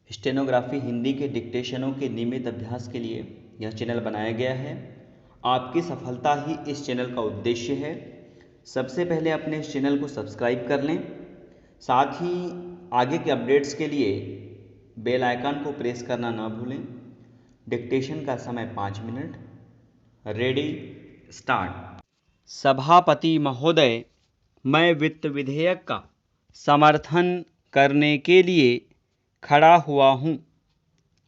Stenography Hindi के डिक्टेशनों के नियमित अभ्यास के लिए यह चैनल बनाया गया है। आपकी सफलता ही इस चैनल का उद्देश्य है। सबसे पहले अपने इस चैनल को सब्सक्राइब कर लें, साथ ही आगे के अपडेट्स के लिए बेल आइकन को प्रेस करना ना भूलें। डिक्टेशन का समय 5 मिनट। Ready, start. सभापति महोदय, मैं वित्त विधेयक का समर्थन करने के लिए खड़ा हुआ हूँ।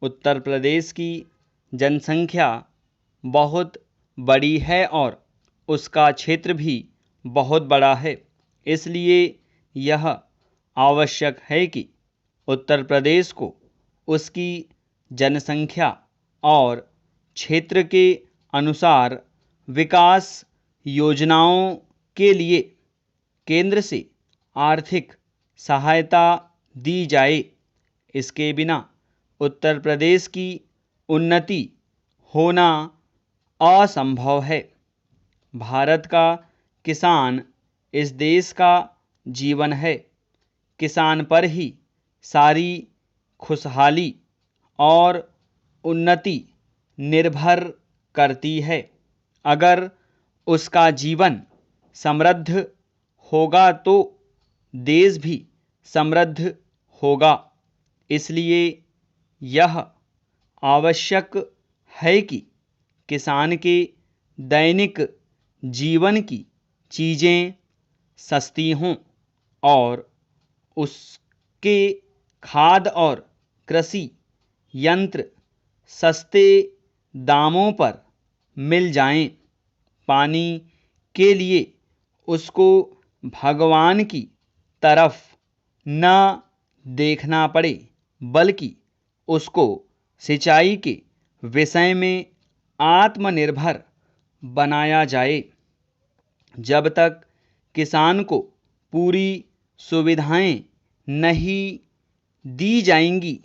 उत्तर प्रदेश की जनसंख्या बहुत बड़ी है और उसका क्षेत्र भी बहुत बड़ा है, इसलिए यह आवश्यक है कि उत्तर प्रदेश को उसकी जनसंख्या और क्षेत्र के अनुसार विकास योजनाओं के लिए केंद्र से आर्थिक सहायता दी जाए। इसके बिना उत्तर प्रदेश की उन्नति होना असंभव है। भारत का किसान इस देश का जीवन है। किसान पर ही सारी खुशहाली और उन्नति निर्भर करती है। अगर उसका जीवन समृद्ध होगा तो देश भी समृद्ध होगा। इसलिए यह आवश्यक है कि किसान के दैनिक जीवन की चीज़ें सस्ती हों और उसके खाद और कृषि यंत्र सस्ते दामों पर मिल जाएं। पानी के लिए उसको भगवान की तरफ न देखना पड़े, बल्कि उसको सिंचाई के विषय में आत्मनिर्भर बनाया जाए। जब तक किसान को पूरी सुविधाएं नहीं दी जाएंगी,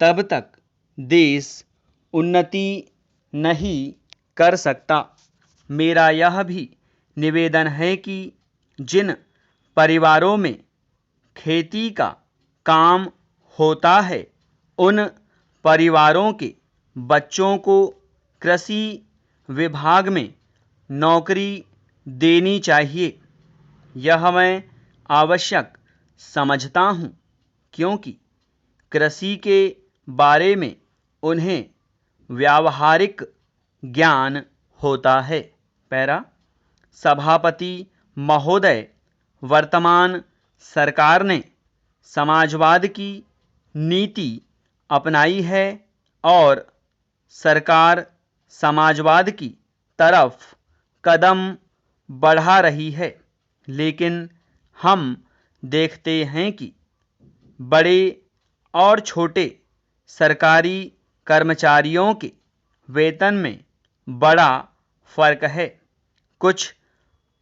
तब तक देश उन्नति नहीं कर सकता। मेरा यह भी निवेदन है कि जिन परिवारों में खेती का काम होता है, उन परिवारों के बच्चों को कृषि विभाग में नौकरी देनी चाहिए। यह मैं आवश्यक समझता हूँ, क्योंकि कृषि के बारे में उन्हें व्यावहारिक ज्ञान होता है। पैरा, सभापति महोदय, वर्तमान सरकार ने समाजवाद की नीति अपनाई है और सरकार समाजवाद की तरफ कदम बढ़ा रही है, लेकिन हम देखते हैं कि बड़े और छोटे सरकारी कर्मचारियों के वेतन में बड़ा फर्क है। कुछ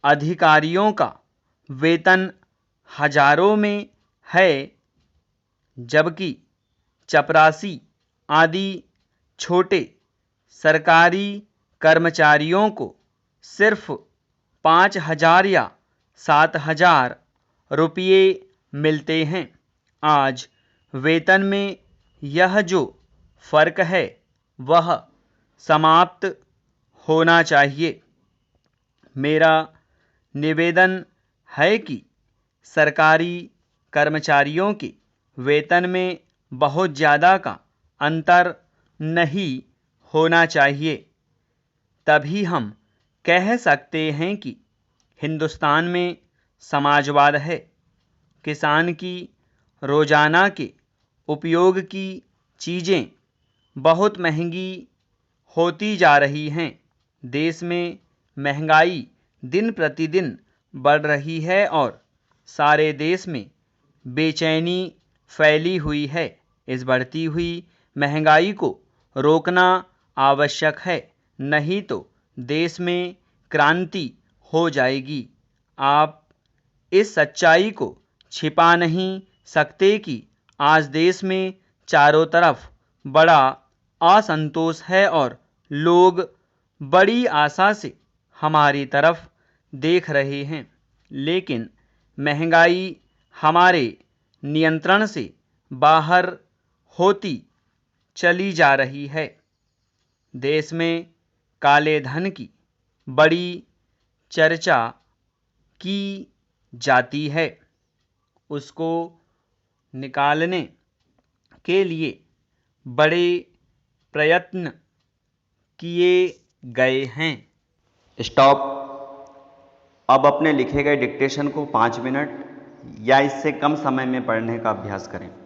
अधिकारियों का वेतन हजारों में है, जबकि चपरासी आदि छोटे सरकारी कर्मचारियों को सिर्फ 5,000 या 7,000 रुपये मिलते हैं। आज वेतन में यह जो फर्क है वह समाप्त होना चाहिए। मेरा निवेदन है कि सरकारी कर्मचारियों के वेतन में बहुत ज़्यादा का अंतर नहीं होना चाहिए। तभी हम कह सकते हैं कि हिंदुस्तान में समाजवाद है। किसान की रोज़ाना के उपयोग की चीज़ें बहुत महंगी होती जा रही हैं। देश में महंगाई दिन प्रतिदिन बढ़ रही है और सारे देश में बेचैनी फैली हुई है। इस बढ़ती हुई महंगाई को रोकना आवश्यक है, नहीं तो देश में क्रांति हो जाएगी। आप इस सच्चाई को छिपा नहीं सकते कि आज देश में चारों तरफ बड़ा असंतोष है और लोग बड़ी आशा से हमारी तरफ देख रहे हैं, लेकिन महंगाई हमारे नियंत्रण से बाहर होती चली जा रही है। देश में काले धन की बड़ी चर्चा की जाती है, उसको निकालने के लिए बड़े प्रयत्न किए गए हैं। स्टॉप। अब अपने लिखे गए डिक्टेशन को 5 मिनट या इससे कम समय में पढ़ने का अभ्यास करें।